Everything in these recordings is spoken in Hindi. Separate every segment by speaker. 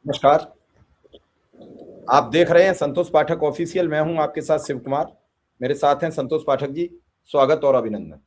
Speaker 1: नमस्कार। आप देख रहे हैं संतोष पाठक ऑफिशियल। मैं हूं आपके साथ शिव कुमार। मेरे साथ हैं संतोष पाठक जी। स्वागत और अभिनंदन।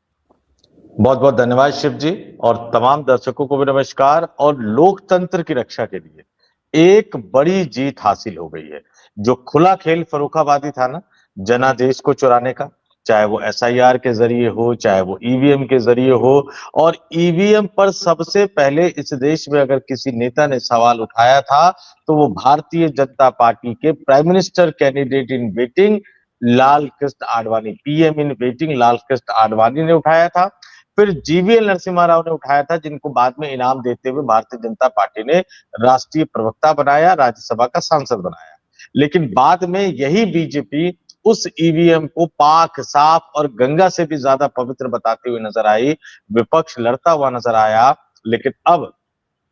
Speaker 2: बहुत बहुत धन्यवाद शिव जी, और तमाम दर्शकों को भी नमस्कार। और लोकतंत्र की रक्षा के लिए एक बड़ी जीत हासिल हो गई है। जो खुला खेल फर्रुखाबादी था ना, जनादेश को चुराने का, चाहे वो एसआईआर के जरिए हो, चाहे वो ईवीएम के जरिए हो। और ईवीएम पर सबसे पहले इस देश में अगर किसी नेता ने सवाल उठाया था तो वो भारतीय जनता पार्टी के prime minister candidate in waiting Lal Krishna Advani, PM in waiting Lal Krishna Advani ने उठाया था। फिर जीवीएल नरसिम्हा राव ने उठाया था, जिनको बाद में इनाम देते हुए भारतीय जनता पार्टी ने राष्ट्रीय प्रवक्ता बनाया, राज्यसभा का सांसद बनाया। लेकिन बाद में यही बीजेपी उस ईवीएम को पाक, साफ और गंगा से भी ज्यादा पवित्र बताते हुए नजर आई। विपक्ष लड़ता हुआ नजर आया। लेकिन अब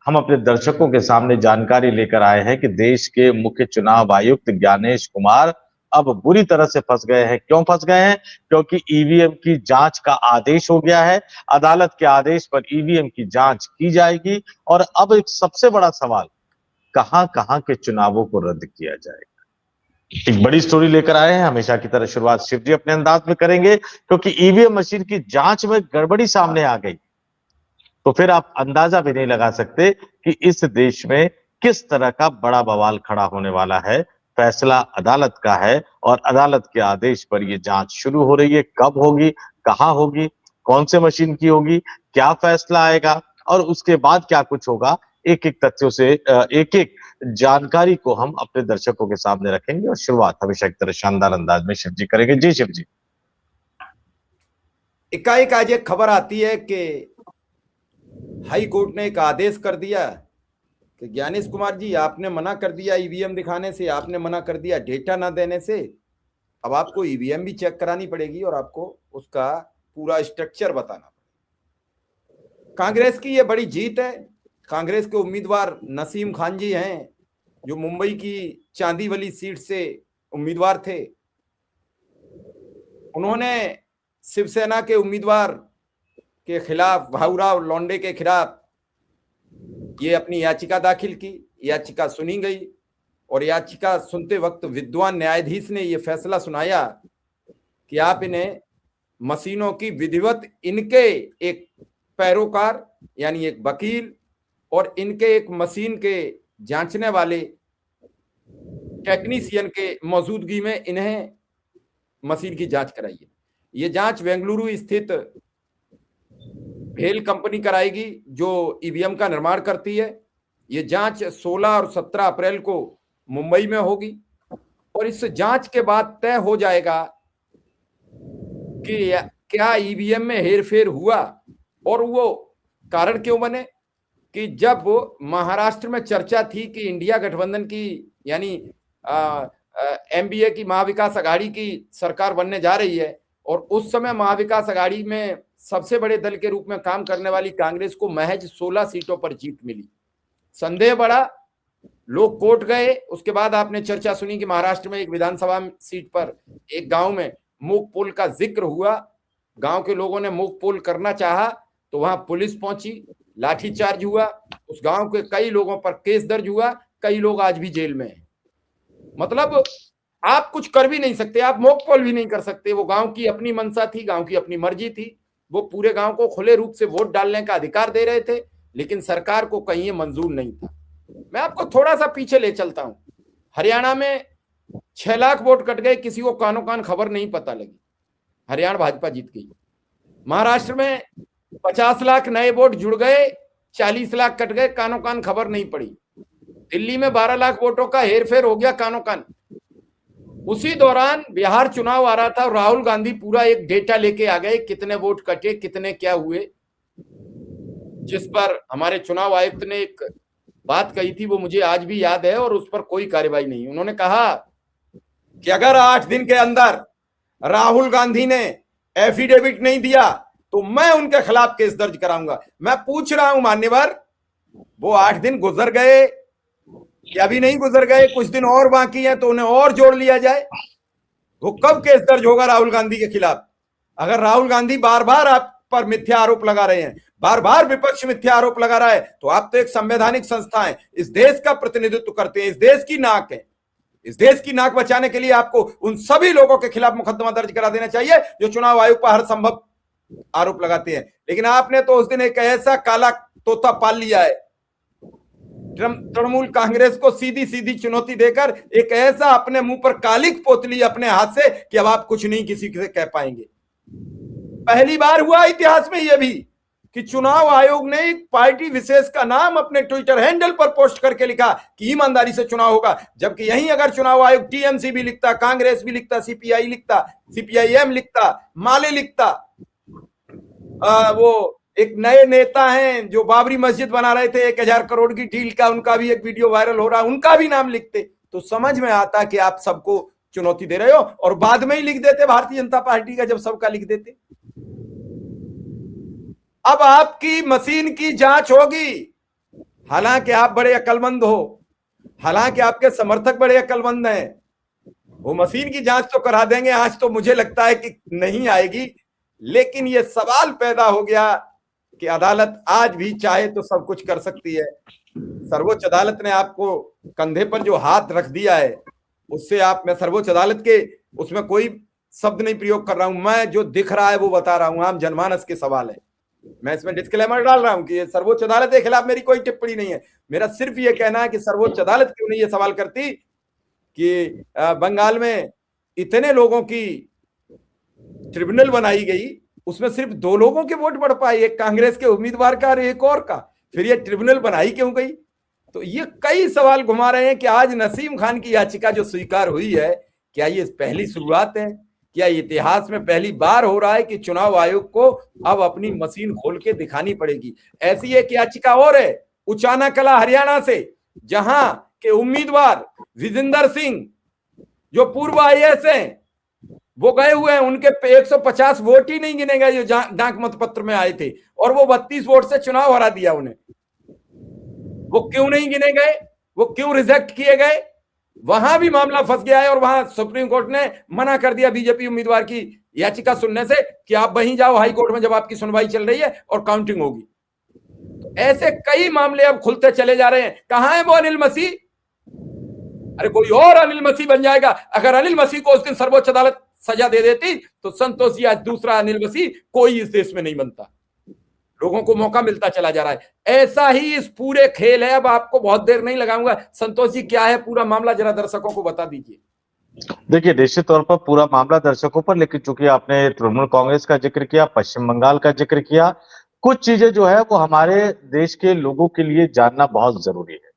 Speaker 2: हम अपने दर्शकों के सामने जानकारी लेकर आए हैं कि देश के मुख्य चुनाव आयुक्त ज्ञानेश कुमार अब बुरी तरह से फंस गए हैं। क्यों फंस गए हैं? क्योंकि ईवीएम की जांच का आदेश हो गया है। अदालत के आदेश पर ईवीएम की जांच की जाएगी। और अब एक सबसे बड़ा सवाल, कहां कहां के चुनावों को रद्द किया जाएगा। एक बड़ी स्टोरी लेकर आए हैं। हमेशा की तरह शुरुआत शिव जी अपने अंदाज में करेंगे, क्योंकि ईवीएम मशीन की जांच में गड़बड़ी सामने आ गई तो फिर आप अंदाजा भी नहीं लगा सकते कि इस देश में किस तरह का बड़ा बवाल खड़ा होने वाला है। फैसला अदालत का है और अदालत के आदेश पर यह जांच शुरू हो रही है। कब होगी, कहां होगी, कौन से मशीन की होगी, क्या फैसला आएगा और उसके बाद क्या कुछ होगा, एक एक तथ्यों से एक एक जानकारी को हम अपने दर्शकों के सामने रखेंगे। और शुरुआत हमेशा की तरह शानदार अंदाज में शिव जी करेंगे। जी शिव जी।
Speaker 1: एकाएक आज एक खबर आती है कि हाई कोर्ट ने एक आदेश कर दिया कि ज्ञानेश कुमार जी, आपने मना कर दिया ईवीएम दिखाने से, आपने मना कर दिया डेटा ना देने से। अब आपको ईवीएम भी चेक करानी पड़ेगी और आपको उसका पूरा स्ट्रक्चर बताना पड़ेगा। कांग्रेस की यह बड़ी जीत है। कांग्रेस के उम्मीदवार नसीम खान जी हैं, जो मुंबई की चांदीवली सीट से उम्मीदवार थे। उन्होंने शिवसेना के उम्मीदवार के खिलाफ, भाऊराव लोंडे के खिलाफ ये अपनी याचिका दाखिल की। याचिका सुनी गई और याचिका सुनते वक्त विद्वान न्यायाधीश ने यह फैसला सुनाया कि आप इन्हें मशीनों की विधिवत, इनके एक पैरोकार यानी एक वकील और इनके एक मशीन के जांचने वाले टेक्नीशियन के मौजूदगी में इन्हें मशीन की जांच कराइए। ये जांच बेंगलुरु स्थित भेल कंपनी कराएगी, जो ईवीएम का निर्माण करती है। ये जांच 16 और 17 अप्रैल को मुंबई में होगी और इस जांच के बाद तय हो जाएगा कि क्या ईवीएम में हेरफेर हुआ और वो कारण क्यों बने। कि जब महाराष्ट्र में चर्चा थी कि इंडिया गठबंधन की यानी एमबीए की महाविकास अघाड़ी की सरकार बनने जा रही है और उस समय महाविकास अघाड़ी में सबसे बड़े दल के रूप में काम करने वाली कांग्रेस को महज 16 सीटों पर जीत मिली। संदेह बढ़ा, लोग कोर्ट गए। उसके बाद आपने चर्चा सुनी कि महाराष्ट्र में एक विधानसभा सीट पर एक गांव में मूक पोल का जिक्र हुआ। गांव के लोगों ने मूक पोल करना चाहा तो वहां पुलिस पहुंची, लाठीचार्ज हुआ। उस गांव के कई लोगों पर केस दर्ज हुआ, कई लोग आज भी जेल में हैं। मतलब आप कुछ कर भी नहीं सकते, आप मॉक पोल भी नहीं कर सकते। वो गांव की अपनी मंशा थी, गांव की अपनी मर्जी थी। वो पूरे गांव को खुले रूप से वोट डालने का अधिकार दे रहे थे, लेकिन सरकार को कहीं ये मंजूर नहीं था। मैं आपको थोड़ा सा पीछे ले चलता हूं। हरियाणा में 6 लाख वोट कट गए, किसी को कानो कान खबर नहीं पता लगी, हरियाणा भाजपा जीत गई। महाराष्ट्र में 50 लाख नए वोट जुड़ गए, 40 लाख कट गए, कानो कान खबर नहीं पड़ी। दिल्ली में 12 लाख वोटों का हेरफेर हो गया, कानो कान। उसी दौरान बिहार चुनाव आ रहा था और राहुल गांधी पूरा एक डेटा लेके आ गए, कितने वोट कटे, कितने क्या हुए। जिस पर हमारे चुनाव आयुक्त ने एक बात कही थी, वो मुझे आज भी याद है और उस पर कोई कार्रवाई नहीं। उन्होंने कहा कि अगर 8 दिन के अंदर राहुल गांधी ने एफिडेविट नहीं दिया तो मैं उनके खिलाफ केस दर्ज कराऊंगा। मैं पूछ रहा हूं मान्यवर, वो 8 दिन गुजर गए या अभी नहीं गुजर गए, कुछ दिन और बाकी है तो उन्हें और जोड़ लिया जाए। वो कब केस दर्ज होगा राहुल गांधी के खिलाफ? अगर राहुल गांधी बार बार आप पर मिथ्या आरोप लगा रहे हैं, बार बार विपक्ष मिथ्या आरोप लगा रहा है, तो आप तो एक संवैधानिक संस्था है, इस देश का प्रतिनिधित्व करते हैं, इस देश की नाक है। इस देश की नाक बचाने के लिए आपको उन सभी लोगों के खिलाफ मुकदमा दर्ज करा देना चाहिए जो चुनाव आयोग पर हर संभव आरोप लगाते हैं। लेकिन आपने तो उस दिन एक ऐसा काला तोता पाल लिया है, तृणमूल कांग्रेस को सीधी सीधी चुनौती देकर एक ऐसा अपने मुंह पर कालिक पोतली अपने हाथ से कि अब आप कुछ नहीं किसी से कह पाएंगे। पहली बार हुआ इतिहास में यह भी कि चुनाव आयोग ने एक पार्टी विशेष का नाम अपने ट्विटर हैंडल पर पोस्ट करके लिखा कि ईमानदारी से चुनाव होगा, जबकि यहीं अगर चुनाव आयोग टीएमसी भी लिखता, कांग्रेस भी लिखता, सीपीआई लिखता, सीपीआईएम लिखता, माले लिखता, वो एक नए नेता हैं जो बाबरी मस्जिद बना रहे थे 1000 करोड़ की डील का, उनका भी एक वीडियो वायरल हो रहा, उनका भी नाम लिखते तो समझ में आता कि आप सबको चुनौती दे रहे हो, और बाद में ही लिख देते भारतीय जनता पार्टी का जब सबका लिख देते। अब आपकी मशीन की जांच होगी, हालांकि आप बड़े अक्लमंद हो, हालांकि आपके समर्थक बड़े अक्लमंद हैं, वो मशीन की जांच तो करा देंगे, आज तो मुझे लगता है कि नहीं आएगी, लेकिन ये सवाल पैदा हो गया कि अदालत आज भी चाहे तो सब कुछ कर सकती है। सर्वोच्च अदालत ने आपको कंधे पर जो हाथ रख दिया है उससे आप, मैं सर्वोच्च अदालत के उसमें कोई शब्द नहीं प्रयोग कर रहा हूं, मैं जो दिख रहा है वो बता रहा हूं, आम जनमानस के सवाल है, मैं इसमें डिस्क्लेमर डाल रहा हूं कि सर्वोच्च अदालत के खिलाफ मेरी कोई टिप्पणी नहीं है। मेरा सिर्फ ये कहना है कि सर्वोच्च अदालत क्यों नहीं ये सवाल करती कि बंगाल में इतने लोगों की ट्रिब्यूनल बनाई गई, उसमें सिर्फ 2 लोगों के वोट बढ़ पाए, एक कांग्रेस के उम्मीदवार का और एक और का, फिर ये ट्रिब्यूनल बनाई क्यों गई? तो ये कई सवाल घुमा रहे हैं कि आज नसीम खान की याचिका जो स्वीकार हुई है, क्या ये पहली शुरुआत है? क्या इतिहास में पहली बार हो रहा है कि चुनाव आयोग को अब अपनी मशीन खोल के दिखानी पड़ेगी? ऐसी एक याचिका और है उचाना कला हरियाणा से, जहां के उम्मीदवार विजेंदर सिंह जो पूर्व आईएएस हैं वो गए हुए हैं, उनके 150 वोट ही नहीं गिने गए जो डाक मतपत्र में आए थे, और वो 32 वोट से चुनाव हरा दिया उन्हें। वो क्यों नहीं गिने गए, वो क्यों रिजेक्ट किए गए? वहां भी मामला फंस गया है और वहां सुप्रीम कोर्ट ने मना कर दिया बीजेपी उम्मीदवार की याचिका सुनने से कि आप वहीं जाओ हाई कोर्ट में जब आपकी सुनवाई चल रही है और काउंटिंग होगी। तो ऐसे कई मामले अब खुलते चले जा रहे हैं। कहां है वो अनिल मसीह? अरे कोई और अनिल मसीह बन जाएगा। अगर अनिल मसीह को उस दिन सर्वोच्च अदालत सजा दे देती तो संतोष जी आज दूसरा अनिल मसीह कोई इस देश में नहीं बनता। लोगों को मौका मिलता चला जा रहा है। ऐसा ही इस पूरे खेल है। अब आपको बहुत देर नहीं लगाऊंगा। संतोष जी क्या है पूरा मामला, जरा दर्शकों को बता दीजिए।
Speaker 2: देखिए, निश्चित तौर पर पूरा मामला दर्शकों पर, लेकिन चूंकि आपने तृणमूल कांग्रेस का जिक्र किया, पश्चिम बंगाल का जिक्र किया, कुछ चीजें जो है वो हमारे देश के लोगों के लिए जानना बहुत जरूरी है।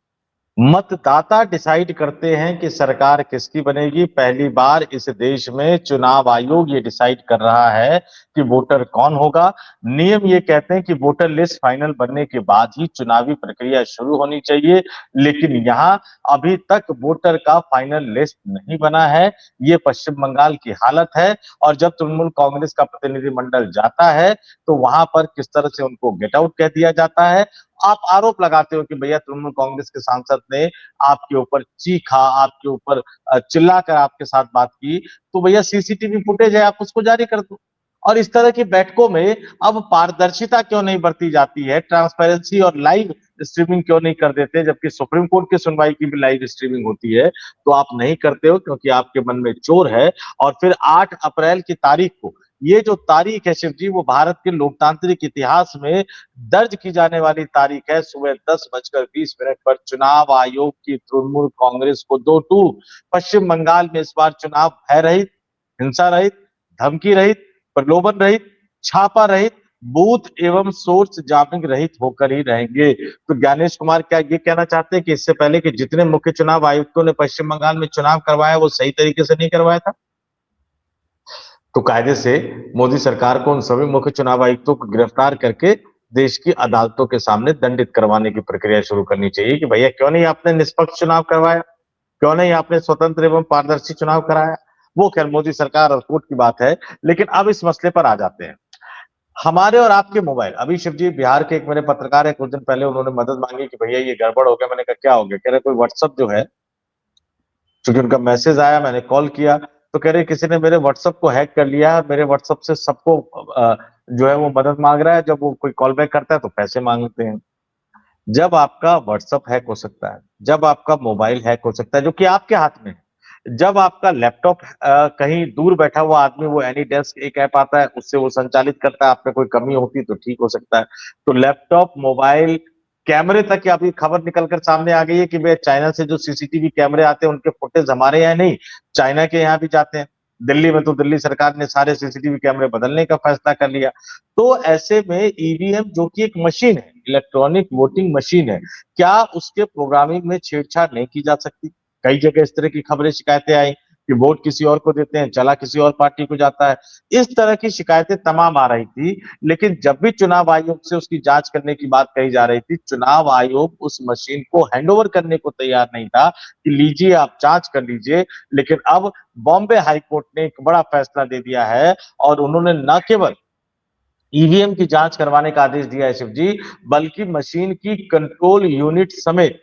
Speaker 2: मतदाता डिसाइड करते हैं कि सरकार किसकी बनेगी। पहली बार इस देश में चुनाव आयोग ये डिसाइड कर रहा है कि वोटर कौन होगा। नियम ये कहते हैं कि वोटर लिस्ट फाइनल बनने के बाद ही चुनावी प्रक्रिया शुरू होनी चाहिए, लेकिन यहाँ अभी तक वोटर का फाइनल लिस्ट नहीं बना है। ये पश्चिम बंगाल की हालत है। और जब तृणमूल कांग्रेस का प्रतिनिधिमंडल जाता है तो वहां पर किस तरह से उनको गेट आउट कह दिया जाता है। आप आरोप लगाते हो कि भैया तृणमूल कांग्रेस के सांसद ने आपके ऊपर चीखा, आपके ऊपर चिल्लाकर आपके साथ बात की, तो भैया सीसीटीवी फुटेज है, आप उसको जारी कर दो। और इस तरह की बैठकों में अब पारदर्शिता क्यों नहीं बरती जाती है, ट्रांसपेरेंसी और लाइव स्ट्रीमिंग क्यों नहीं कर देते, जबकि सुप्रीम कोर्ट की सुनवाई की भी लाइव स्ट्रीमिंग होती है, तो आप नहीं करते हो क्योंकि आपके मन में चोर है। और फिर 8 अप्रैल की तारीख को, ये जो तारीख है शिव जी, वो भारत के लोकतांत्रिक इतिहास में दर्ज की जाने वाली तारीख है। सुबह 10:20 पर चुनाव आयोग की तृणमूल कांग्रेस को 2 टूर। पश्चिम बंगाल में इस बार चुनाव भय रहित, हिंसा रहित, धमकी रहित, प्रलोभन रहित, छापा रहित, बूथ एवं सोर्स जामिंग रहित होकर ही रहेंगे। तो ज्ञानेश कुमार क्या ये कहना चाहते हैं कि इससे पहले कि जितने मुख्य चुनाव आयुक्तों ने पश्चिम बंगाल में चुनाव करवाया वो सही तरीके से नहीं करवाया था? तो कायदे से मोदी सरकार को उन सभी मुख्य चुनाव आयुक्तों को गिरफ्तार करके देश की अदालतों के सामने दंडित करवाने की प्रक्रिया शुरू करनी चाहिए कि भैया क्यों नहीं आपने निष्पक्ष चुनाव करवाया, क्यों नहीं आपने स्वतंत्र एवं पारदर्शी चुनाव कराया। वो खैर मोदी सरकार और कोर्ट की बात है, लेकिन अब इस मसले पर आ जाते हैं। हमारे और आपके मोबाइल, अभी शिव जी बिहार के एक मेरे पत्रकार है, कुछ दिन पहले उन्होंने मदद मांगी कि भैया ये गड़बड़ हो गया। मैंने कहा क्या हो गया? कह रहे कोई व्हाट्सएप जो है, चूंकि उनका मैसेज आया, मैंने कॉल किया तो कह रहे किसी ने मेरे व्हाट्सएप को हैक कर लिया, मेरे व्हाट्सएप से सबको जो है वो मदद मांग रहा है, जब वो कोई कॉल बैक करता है तो पैसे मांगते हैं। जब आपका व्हाट्सअप हैक हो सकता है, जब आपका मोबाइल हैक हो सकता है जो कि आपके हाथ में है, जब आपका लैपटॉप कहीं दूर बैठा हुआ आदमी, वो एनी डेस्क एक ऐप आता है उससे वो संचालित करता है, आप में कोई कमी होती है तो ठीक हो सकता है। तो लैपटॉप, मोबाइल, कैमरे तक की अभी खबर निकलकर सामने आ गई है कि भाई चाइना से जो सीसीटीवी कैमरे आते हैं उनके फुटेज हमारे यहाँ नहीं, चाइना के यहाँ भी जाते हैं। दिल्ली में तो दिल्ली सरकार ने सारे सीसीटीवी कैमरे बदलने का फैसला कर लिया। तो ऐसे में ईवीएम जो कि एक मशीन है, इलेक्ट्रॉनिक वोटिंग मशीन है, क्या उसके प्रोग्रामिंग में छेड़छाड़ नहीं की जा सकती? कई जगह इस तरह की खबरें, शिकायतें आई कि वोट किसी और को देते हैं, चला किसी और पार्टी को जाता है। इस तरह की शिकायतें तमाम आ रही थी, लेकिन जब भी चुनाव आयोग से उसकी जांच करने की बात कही जा रही थी, चुनाव आयोग उस मशीन को हैंडओवर करने को तैयार नहीं था कि लीजिए आप जांच कर लीजिए। लेकिन अब बॉम्बे हाईकोर्ट ने एक बड़ा फैसला दे दिया है और उन्होंने न केवल ईवीएम की जांच करवाने का आदेश दिया है शिव जी, बल्कि मशीन की कंट्रोल यूनिट समेत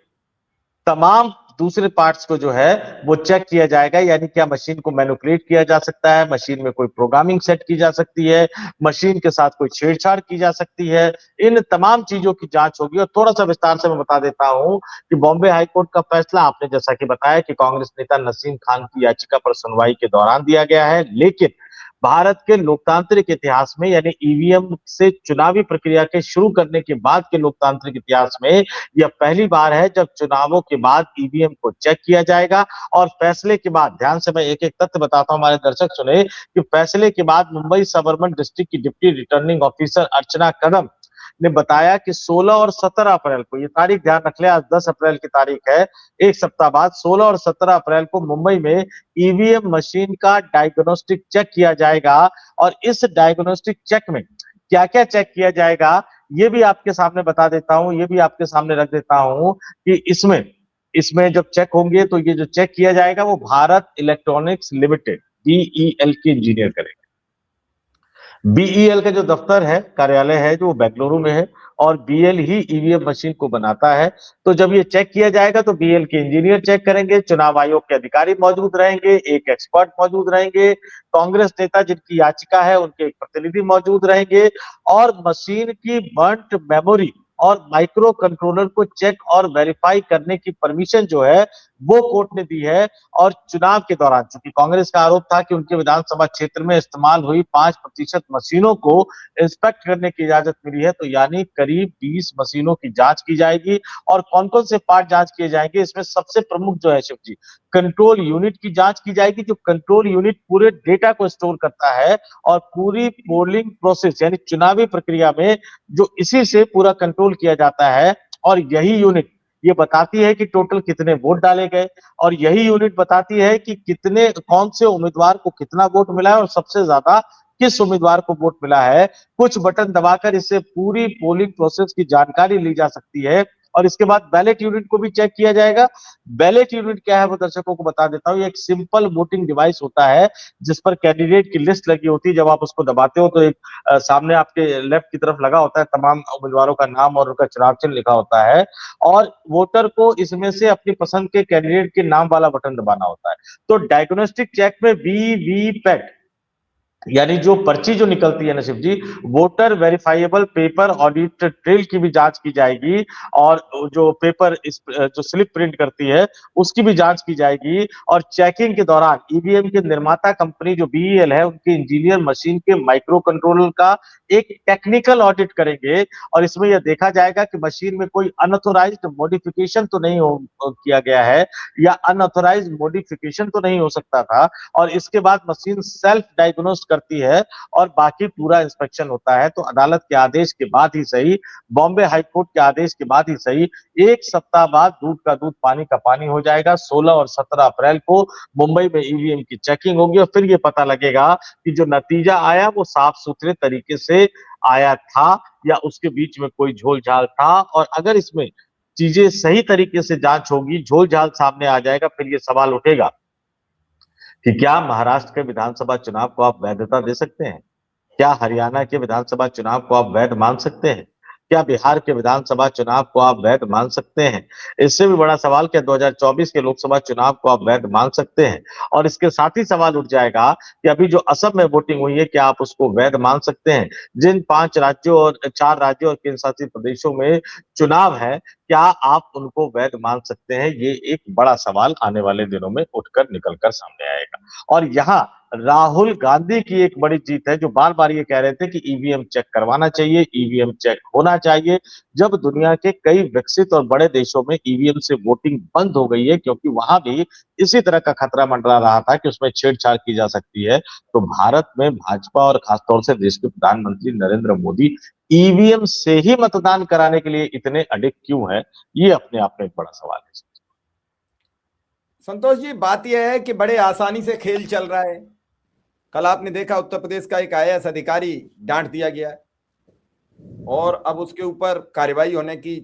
Speaker 2: तमाम दूसरे पार्ट्स को जो है वो चेक किया जाएगा। यानी क्या मशीन को मैनिपुलेट किया जा सकता है, मशीन में कोई प्रोग्रामिंग सेट की जा सकती है, मशीन के साथ कोई छेड़छाड़ की जा सकती है, इन तमाम चीजों की जांच होगी। और थोड़ा सा विस्तार से मैं बता देता हूं कि बॉम्बे हाईकोर्ट का फैसला आपने जैसा कि बताया कि कांग्रेस नेता नसीम खान की याचिका पर सुनवाई के दौरान दिया गया है, लेकिन भारत के लोकतांत्रिक इतिहास में, यानी ईवीएम से चुनावी प्रक्रिया के शुरू करने के बाद के लोकतांत्रिक इतिहास में यह पहली बार है जब चुनावों के बाद ईवीएम को चेक किया जाएगा। और फैसले के बाद, ध्यान से मैं एक एक तथ्य बताता हूं, हमारे दर्शक सुने, कि फैसले के बाद मुंबई सबअर्बन डिस्ट्रिक्ट की डिप्टी रिटर्निंग ऑफिसर अर्चना कदम ने बताया कि 16 और 17 अप्रैल को, ये तारीख ध्यान रख ले, आज 10 अप्रैल की तारीख है, एक सप्ताह बाद 16 और 17 अप्रैल को मुंबई में ईवीएम मशीन का डायग्नोस्टिक चेक किया जाएगा। और इस डायग्नोस्टिक चेक में क्या क्या चेक किया जाएगा ये भी आपके सामने बता देता हूं, ये भी आपके सामने रख देता हूं कि इसमें इसमें जब चेक होंगे तो ये जो चेक किया जाएगा वो भारत इलेक्ट्रॉनिक्स लिमिटेड, बीईएल के इंजीनियर करेंगे। बीईएल का जो दफ्तर है, कार्यालय है, जो बेंगलुरु में है, और बीएल ही ईवीएम मशीन को बनाता है। तो जब ये चेक किया जाएगा तो बीएल के इंजीनियर चेक करेंगे, चुनाव आयोग के अधिकारी मौजूद रहेंगे, एक एक्सपर्ट मौजूद रहेंगे, कांग्रेस नेता जिनकी याचिका है उनके एक प्रतिनिधि मौजूद रहेंगे, और मशीन की बर्न्ट मेमोरी और माइक्रो कंट्रोलर को चेक और वेरीफाई करने की परमिशन जो है वो कोर्ट ने दी है। और चुनाव के दौरान, चूंकि कांग्रेस का आरोप था कि उनके विधानसभा क्षेत्र में इस्तेमाल हुई 5% मशीनों को इंस्पेक्ट करने की इजाजत मिली है, तो यानी करीब 20 मशीनों की जांच की जाएगी। और कौन कौन से पार्ट जांच किए जाएंगे, इसमें सबसे प्रमुख जो है शिव जी, कंट्रोल यूनिट की जांच की जाएगी। जो कंट्रोल यूनिट पूरे डेटा को स्टोर करता है और पूरी पोलिंग प्रोसेस यानी चुनावी प्रक्रिया में जो इसी से पूरा कंट्रोल किया जाता है। और यही यूनिट ये बताती है कि टोटल कितने वोट डाले गए, और यही यूनिट बताती है कि कितने, कौन से उम्मीदवार को कितना वोट मिला है और सबसे ज्यादा किस उम्मीदवार को वोट मिला है। कुछ बटन दबाकर इससे पूरी पोलिंग प्रोसेस की जानकारी ली जा सकती है। और इसके बाद बैलेट यूनिट को भी चेक किया जाएगा। बैलेट यूनिट क्या है वो दर्शकों को बता देता हूं, ये एक सिंपल वोटिंग डिवाइस होता है जिस पर कैंडिडेट की लिस्ट लगी होती है। जब आप उसको दबाते हो तो एक सामने आपके लेफ्ट की तरफ लगा होता है, तमाम उम्मीदवारों का नाम और उनका चुनाव चिन्ह लिखा होता है, और वोटर को इसमें से अपनी पसंद के कैंडिडेट के नाम वाला बटन दबाना होता है। तो डायग्नोस्टिक चेक में वीवीपैट यानी जो पर्ची जो निकलती है ना शिव जी, वोटर वेरिफाइएबल पेपर ऑडिट ट्रेल की भी जांच की जाएगी, और जो पेपर इस जो स्लिप प्रिंट करती है उसकी भी जांच की जाएगी। और चेकिंग के दौरान ईवीएम के निर्माता कंपनी जो बीईएल है उनके इंजीनियर मशीन के माइक्रो कंट्रोलर का एक टेक्निकल ऑडिट करेंगे। और इसमें यह देखा जाएगा कि मशीन में कोई अनऑथोराइज्ड मॉडिफिकेशन तो नहीं किया गया है, या अनऑथोराइज्ड मॉडिफिकेशन तो नहीं हो सकता था। और इसके बाद मशीन सेल्फ डायग्नोस करती है और बाकी पूरा इंस्पेक्शन होता है। तो अदालत के आदेश के बाद ही सही, बॉम्बे हाईकोर्ट के आदेश के बाद ही सही, एक सप्ताह बाद दूध का दूध पानी का पानी हो जाएगा। 16 और 17 अप्रैल को मुंबई में ईवीएम की चेकिंग होगी और फिर ये पता लगेगा कि जो नतीजा आया वो साफ सुथरे तरीके से आया था या उसके बीच में कोई झोल झाल था। और अगर इसमें चीजें सही तरीके से जांच होगी, झोल झाल सामने आ जाएगा, फिर ये सवाल उठेगा कि क्या महाराष्ट्र के विधानसभा चुनाव को आप वैधता दे सकते हैं? क्या हरियाणा के विधानसभा चुनाव को आप वैध मान सकते हैं? क्या बिहार के विधानसभा चुनाव को आप वैध मान सकते हैं? इससे भी बड़ा सवाल, क्या 2024 के लोकसभा चुनाव को आप वैध मान सकते हैं? और इसके साथ ही सवाल उठ जाएगा कि अभी जो असम में वोटिंग हुई है, क्या आप उसको वैध मान सकते हैं? जिन 5 राज्यों और 4 राज्यों और केंद्र शासित प्रदेशों में चुनाव है, क्या आप उनको वैध मान सकते हैं? ये एक बड़ा सवाल आने वाले दिनों में उठकर निकल कर सामने आएगा। और यहाँ राहुल गांधी की एक बड़ी जीत है, जो बार-बार ये कह रहे थे कि ईवीएम चेक करवाना चाहिए, ईवीएम चेक होना चाहिए। जब दुनिया के कई विकसित और बड़े देशों में ईवीएम से वोटिंग बंद हो गई है, क्योंकि वहां भी इसी तरह का खतरा मंडरा रहा था कि उसमें छेड़छाड़ की जा सकती है, तो भारत में भाजपा और खासतौर से देश के प्रधानमंत्री नरेंद्र मोदी ईवीएम से ही मतदान कराने के लिए इतने अडिग क्यों है? ये अपने आप में एक बड़ा सवाल है।
Speaker 1: संतोष जी, बात यह है कि बड़े आसानी से खेल चल रहा है। कल आपने देखा उत्तर प्रदेश का एक आईएएस अधिकारी डांट दिया गया और अब उसके ऊपर कार्रवाई होने की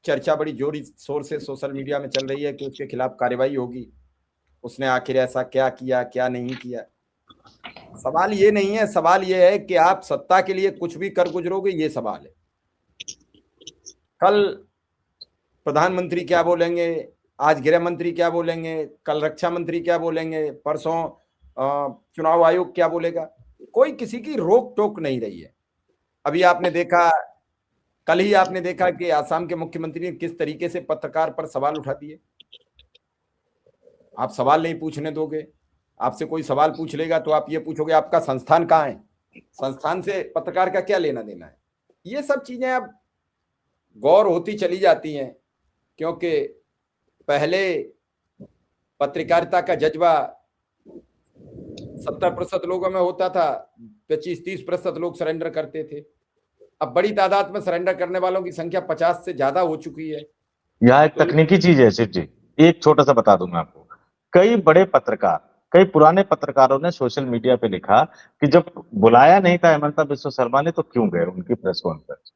Speaker 1: चर्चा बड़ी जोरी शोर से सोशल मीडिया में चल रही है कि उसके खिलाफ कार्रवाई होगी। उसने आखिर ऐसा क्या किया, क्या नहीं किया। सवाल ये नहीं है, सवाल ये है कि आप सत्ता के लिए कुछ भी कर गुजरोगे, ये सवाल है। कल प्रधानमंत्री क्या बोलेंगे, आज गृह मंत्री क्या बोलेंगे, कल रक्षा मंत्री क्या बोलेंगे, परसों चुनाव आयोग क्या बोलेगा, कोई किसी की रोक टोक नहीं रही है। अभी आपने देखा, कल ही आपने देखा कि आसाम के मुख्यमंत्री ने किस तरीके से पत्रकार पर सवाल उठा दिए। आप सवाल नहीं पूछने दोगे, आपसे कोई सवाल पूछ लेगा तो आप ये पूछोगे आपका संस्थान कहाँ है, संस्थान से पत्रकार का क्या लेना देना है। ये सब चीजें अब गौर होती चली जाती हैं, क्योंकि पहले पत्रकारिता का जज्बा 70% लोगों में होता था, 25-30% लोग सरेंडर करते थे। अब बड़ी तादाद में सरेंडर करने वालों की संख्या 50 से ज्यादा हो चुकी है।
Speaker 2: यहाँ एक तकनीकी चीज है शिव जी, एक छोटा सा बता दूं मैं आपको। कई बड़े पत्रकार, कई पुराने पत्रकारों ने सोशल मीडिया पे लिखा कि जब बुलाया नहीं था हेमंता बिस्वा शर्मा ने तो क्यों गए उनकी प्रेस कॉन्फ्रेंस।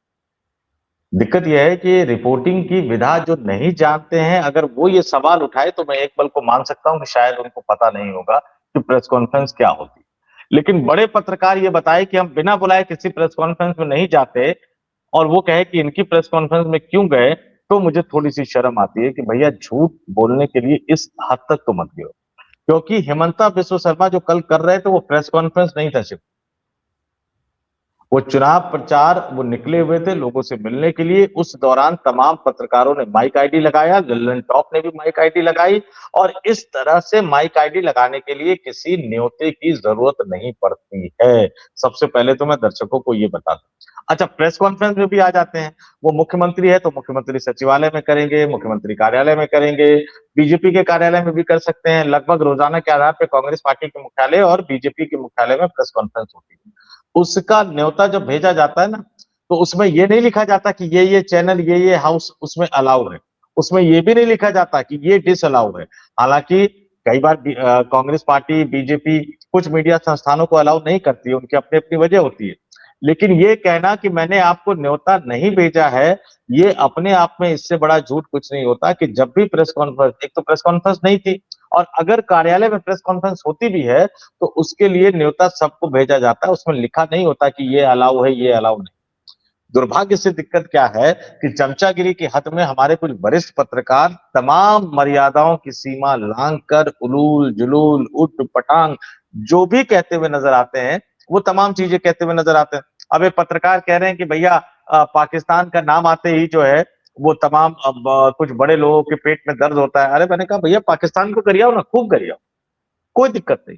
Speaker 2: दिक्कत यह है कि रिपोर्टिंग की विधा जो नहीं जानते हैं, अगर वो ये सवाल उठाए तो मैं एक पल को मान सकता हूं कि शायद उनको पता नहीं होगा कि प्रेस कॉन्फ्रेंस क्या होती है। लेकिन बड़े पत्रकार ये बताए कि हम बिना बुलाए किसी प्रेस कॉन्फ्रेंस में नहीं जाते, और वो कहे कि इनकी प्रेस कॉन्फ्रेंस में क्यों गए, तो मुझे थोड़ी सी शर्म आती है कि भैया झूठ बोलने के लिए इस हद तक तो मत गए। क्योंकि हेमंता बिस्वा शर्मा जो कल कर रहे थे वो प्रेस कॉन्फ्रेंस नहीं था सिर्फ, वो चुनाव प्रचार, वो निकले हुए थे लोगों से मिलने के लिए। उस दौरान तमाम पत्रकारों ने माइक आईडी लगाया, लल्लन टॉप ने भी माइक आईडी लगाई, और इस तरह से माइक आईडी लगाने के लिए किसी न्योते की जरूरत नहीं पड़ती है। सबसे पहले तो मैं दर्शकों को ये बता दूं। अच्छा, प्रेस कॉन्फ्रेंस में भी आ जाते हैं, वो मुख्यमंत्री है तो मुख्यमंत्री सचिवालय में करेंगे, मुख्यमंत्री कार्यालय में करेंगे, बीजेपी के कार्यालय में भी कर सकते हैं। लगभग रोजाना के आधार पर कांग्रेस पार्टी के मुख्यालय और बीजेपी के मुख्यालय में प्रेस कॉन्फ्रेंस होती है। उसका न्योता जब भेजा जाता है ना, तो उसमें ये नहीं लिखा जाता कि ये चैनल, ये हाउस उसमें अलाउ है। उसमें ये भी नहीं लिखा जाता कि ये डिस अलाउ है। हालांकि कई बार कांग्रेस पार्टी, बीजेपी कुछ मीडिया संस्थानों को अलाउ नहीं करती है, उनकी अपनी अपनी वजह होती है। लेकिन ये कहना कि मैंने आपको न्योता नहीं भेजा है, ये अपने आप में इससे बड़ा झूठ कुछ नहीं होता। कि जब भी प्रेस कॉन्फ्रेंस, एक तो प्रेस कॉन्फ्रेंस नहीं थी, और अगर कार्यालय में प्रेस कॉन्फ्रेंस होती भी है तो उसके लिए न्योता सबको भेजा जाता है, उसमें लिखा नहीं होता कि ये अलाउ है, ये अलाउ नहीं। दुर्भाग्य से दिक्कत क्या है कि चमचागिरी की हद में हमारे कुछ वरिष्ठ पत्रकार तमाम मर्यादाओं की सीमा लांघकर उलूल जुलूल उठ पटांग जो भी कहते हुए नजर आते हैं, वो तमाम चीजें कहते हुए नजर आते हैं। अब एक पत्रकार कह रहे हैं कि भैया पाकिस्तान का नाम आते ही जो है वो तमाम कुछ बड़े लोगों के पेट में दर्द होता है। अरे मैंने कहा भैया पाकिस्तान को करियाओ ना, खूब करियाओ, कोई दिक्कत नहीं,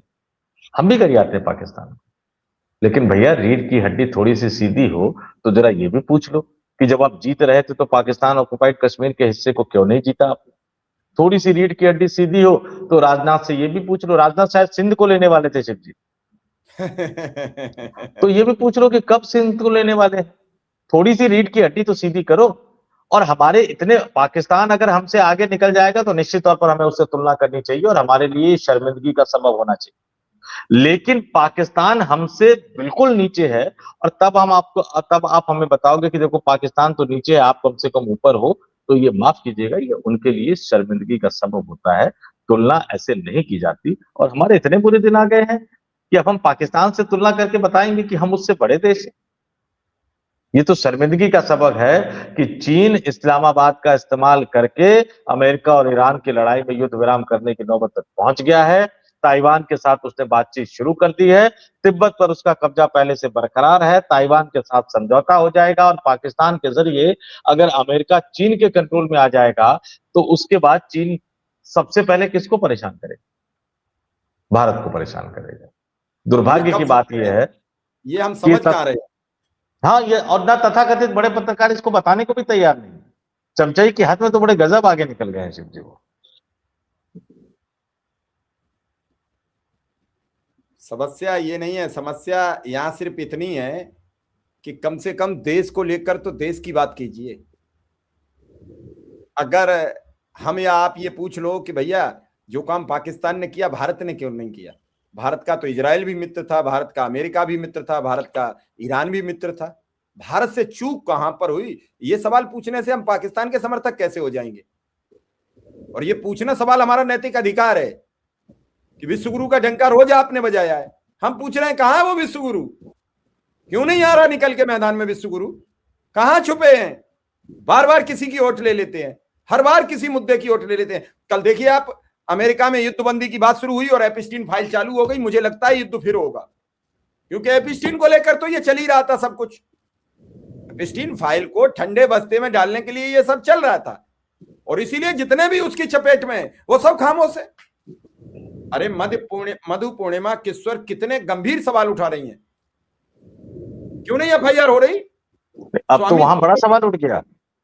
Speaker 2: हम भी करियाते हैं पाकिस्तान। लेकिन भैया रीढ़ की हड्डी थोड़ी सी सीधी हो तो जरा ये भी पूछ लो कि जब आप जीत रहे थे तो पाकिस्तान ऑक्युपाइड कश्मीर के हिस्से को क्यों नहीं जीता आपने। थोड़ी सी रीढ़ की हड्डी सीधी हो तो राजनाथ से ये भी पूछ लो, राजनाथ शायद सिंध को लेने वाले थे शिव जी, तो ये भी पूछ लो कि कब सिंध को लेने वाले हैं। थोड़ी सी रीढ़ की हड्डी तो सीधी करो। और हमारे इतने, पाकिस्तान अगर हमसे आगे निकल जाएगा तो निश्चित तौर पर हमें उससे तुलना करनी चाहिए और हमारे लिए शर्मिंदगी का सबब होना चाहिए। लेकिन पाकिस्तान हमसे बिल्कुल नीचे है, और तब आप हमें बताओगे कि देखो पाकिस्तान तो नीचे है, आप कम से कम ऊपर हो, तो ये माफ कीजिएगा, ये उनके लिए शर्मिंदगी का सबब होता है। तुलना ऐसे नहीं की जाती। और हमारे इतने बुरे दिन आ गए हैं कि अब हम पाकिस्तान से तुलना करके बताएंगे कि हम उससे बड़े देश हैं। ये तो शर्मिंदगी का सबक है कि चीन इस्लामाबाद का इस्तेमाल करके अमेरिका और ईरान की लड़ाई में युद्ध विराम करने की नौबत तक पहुंच गया है। ताइवान के साथ उसने बातचीत शुरू कर दी है। तिब्बत पर उसका कब्जा पहले से बरकरार है। ताइवान के साथ समझौता हो जाएगा और पाकिस्तान के जरिए अगर अमेरिका चीन के कंट्रोल में आ जाएगा तो उसके बाद चीन सबसे पहले किसको परेशान करेगा? भारत को परेशान करेगा।
Speaker 1: और ये
Speaker 2: दुर्भाग्य
Speaker 1: कब
Speaker 2: की
Speaker 1: समझ
Speaker 2: बात
Speaker 1: रहे
Speaker 2: यह
Speaker 1: हैं?
Speaker 2: है
Speaker 1: ये हम
Speaker 2: कि
Speaker 1: समझ कहाँ रहे हैं?
Speaker 2: हाँ, ये और ना तथाकथित बड़े पत्रकार इसको बताने को भी तैयार नहीं। चमचाई के हाथ में तो बड़े गजब आगे निकल गए हैं शिव जी वो।
Speaker 1: समस्या ये नहीं है, समस्या यहाँ सिर्फ इतनी है कि कम से कम देश को लेकर तो देश की बात कीजिए। अगर हम या आप ये पूछ लो कि भैया जो काम पाकिस्तान ने किया भारत ने क्यों नहीं किया? भारत का तो इजराइल भी मित्र था, भारत का अमेरिका भी मित्र था, भारत का ईरान भी मित्र था। भारत से चूक कहां पर हुई? ये सवाल पूछने से हम पाकिस्तान के समर्थक कैसे हो जाएंगे? और ये पूछना सवाल हमारा नैतिक अधिकार है कि विश्वगुरु का डंका रोज आपने बजाया है। हम पूछ रहे हैं कहां है वो विश्वगुरु? क्यों नहीं आ रहा निकल के मैदान में विश्वगुरु? कहां छुपे हैं? बार बार किसी की ओट ले लेते हैं, हर बार किसी मुद्दे की ओट ले लेते हैं। कल देखिए आप, अमेरिका में युद्धबंदी की बात शुरू हुई और एपिस्टीन फाइल चालू हो गई। मुझे लगता है युद्ध फिर होगा, क्योंकि एपिस्टीन को लेकर तो ये चल ही रहा था सब कुछ। एपिस्टीन फाइल को ठंडे बस्ते में डालने के लिए ये सब चल रहा था, और इसीलिए जितने भी उसकी चपेट में वो सब खामोश है। अरे मधु पूर्णिमा किश्वर कितने गंभीर सवाल उठा रही हैं, क्यों नहीं एफआईआर हो रही?
Speaker 2: अब तो वहां बड़ा सवाल उठ गया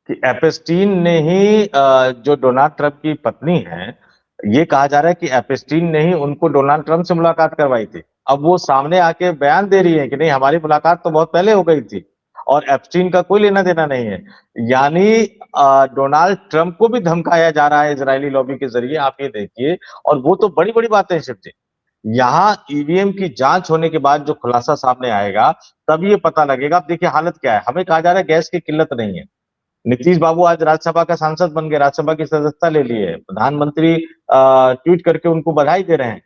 Speaker 2: कि एपेस्टीन ने ही जो डोनाल्ड ट्रंप की पत्नी है, ये कहा जा रहा है कि एपेस्टीन ने ही उनको डोनाल्ड ट्रंप से मुलाकात करवाई थी। अब वो सामने आके बयान दे रही है कि नहीं, हमारी मुलाकात तो बहुत पहले हो गई थी और एप्स्टीन का कोई लेना देना नहीं है। यानी डोनाल्ड ट्रंप को भी धमकाया जा रहा है इजरायली लॉबी के जरिए, आप ये देखिए। और वो तो बड़ी बड़ी बातें हैं शिव जी। यहाँ ईवीएम की जांच होने के बाद जो खुलासा सामने आएगा तब ये पता लगेगा। अब देखिए हालत क्या है, हमें कहा जा रहा है गैस की किल्लत नहीं है। नीतीश बाबू आज राज्यसभा का सांसद बन गए, राज्यसभा की सदस्यता ले ली है। प्रधानमंत्री ट्वीट करके उनको बधाई दे रहे हैं,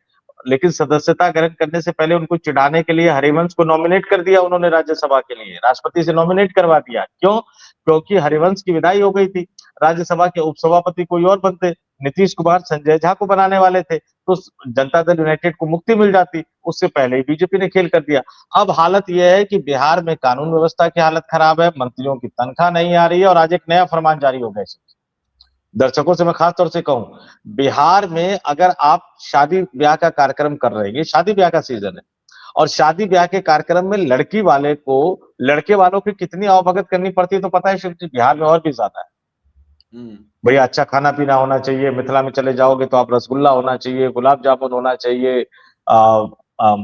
Speaker 2: लेकिन सदस्यता ग्रहण करने से पहले उनको चिढ़ाने के लिए हरिवंश को नॉमिनेट कर दिया उन्होंने राज्यसभा के लिए, राष्ट्रपति से नॉमिनेट करवा दिया। क्यों? क्योंकि हरिवंश की विदाई हो गई थी, राज्यसभा के उपसभापति कोई और बनते, नीतीश कुमार संजय झा को बनाने वाले थे, तो जनता दल यूनाइटेड को मुक्ति मिल जाती। उससे पहले ही बीजेपी ने खेल कर दिया। अब हालत यह है कि बिहार में कानून व्यवस्था की हालत खराब है, मंत्रियों की तनख्वाह नहीं आ रही है और आज एक नया फरमान जारी हो गया। दर्शकों से मैं खास तौर से कहूं, बिहार में अगर आप शादी ब्याह का कार्यक्रम कर रहे हैं, शादी ब्याह का सीजन है, और शादी ब्याह के कार्यक्रम में लड़की वाले को लड़के वालों की कितनी आवभगत करनी पड़ती है तो पता है शिव जी, बिहार में और भी ज्यादा है। भैया अच्छा खाना पीना होना चाहिए, मिथिला में चले जाओगे तो आप रसगुल्ला होना चाहिए, गुलाब जामुन होना चाहिए,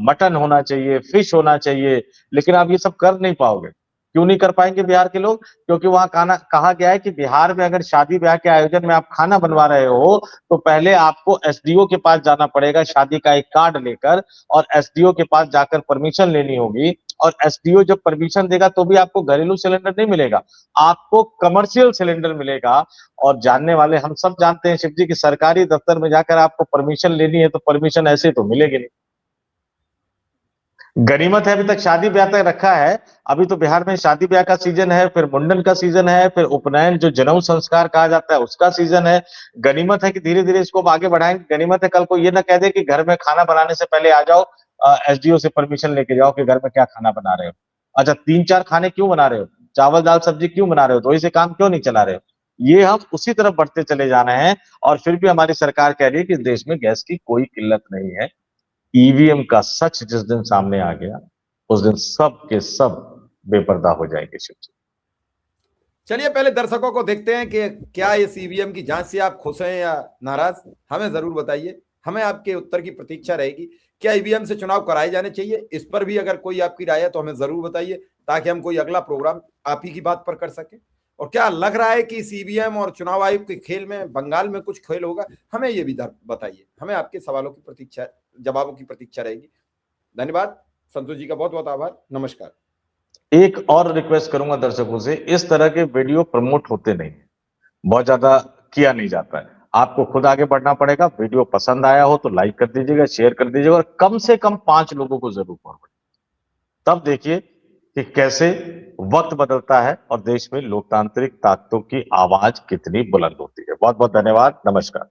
Speaker 2: मटन होना चाहिए, फिश होना चाहिए, लेकिन आप ये सब कर नहीं पाओगे। क्यों नहीं कर पाएंगे बिहार के लोग? क्योंकि वहां कहा गया है कि बिहार में अगर शादी ब्याह के आयोजन में आप खाना बनवा रहे हो तो पहले आपको एसडीओ के पास जाना पड़ेगा शादी का एक कार्ड लेकर, और एसडीओ के पास जाकर परमिशन लेनी होगी। और एसडीओ जब परमिशन देगा तो भी आपको घरेलू सिलेंडर नहीं मिलेगा, आपको कमर्शियल सिलेंडर मिलेगा। और जानने वाले हम सब जानते हैं शिव जी कि सरकारी दफ्तर में जाकर आपको परमिशन लेनी है तो परमिशन ऐसे तो मिलेगी नहीं। गनीमत है अभी तक शादी ब्याह तक रखा है। अभी तो बिहार में शादी ब्याह का सीजन है, फिर मुंडन का सीजन है, फिर उपनयन जो जनेऊ संस्कार कहा जाता है उसका सीजन है। गनीमत है कि धीरे धीरे इसको आगे बढ़ाएंगे। गनीमत है कल को ये ना कह दे कि घर में खाना बनाने से पहले आ जाओ, एसडीओ से परमिशन लेके जाओ कि घर में क्या खाना बना रहे हो। अच्छा 3-4 खाने क्यों बना रहे हो, चावल दाल सब्जी क्यों बना रहे हो, तो इसे काम क्यों नहीं चला रहे हो? ये हम उसी तरफ बढ़ते चले जा रहे हैं। और फिर भी हमारी सरकार कह रही है कि देश में गैस की कोई किल्लत नहीं है। ईवीएम का सच जिस दिन सामने आ गया उस दिन सब के सब बेपर्दा हो जाएंगे शिव जी।
Speaker 1: चलिए पहले दर्शकों को देखते हैं कि क्या इस ईवीएम की जांच से आप खुश हैं या नाराज, हमें जरूर बताइए। हमें आपके उत्तर की प्रतीक्षा रहेगी। क्या ईवीएम से चुनाव कराए जाने चाहिए, इस पर भी अगर कोई आपकी राय है तो हमें जरूर बताइए, ताकि हम कोई अगला प्रोग्राम आप ही की बात पर कर सके। और क्या लग रहा है कि इस ईवीएम और चुनाव आयोग के खेल में बंगाल में कुछ खेल होगा, हमें ये भी बताइए। हमें आपके सवालों की प्रतीक्षा, जवाबों की प्रतीक्षा रहेगी। धन्यवाद संतोष जी का, बहुत बहुत आभार, नमस्कार।
Speaker 2: एक और रिक्वेस्ट करूंगा दर्शकों से, इस तरह के वीडियो प्रमोट होते नहीं, बहुत ज्यादा किया नहीं जाता है। आपको खुद आगे बढ़ना पड़ेगा। वीडियो पसंद आया हो तो लाइक कर दीजिएगा, शेयर कर दीजिएगा, और कम से कम 5 लोगों को जरूर फॉरवर्ड, तब देखिए कि कैसे वक्त बदलता है और देश में लोकतांत्रिक ताकतों की आवाज कितनी बुलंद होती है। बहुत बहुत धन्यवाद, नमस्कार।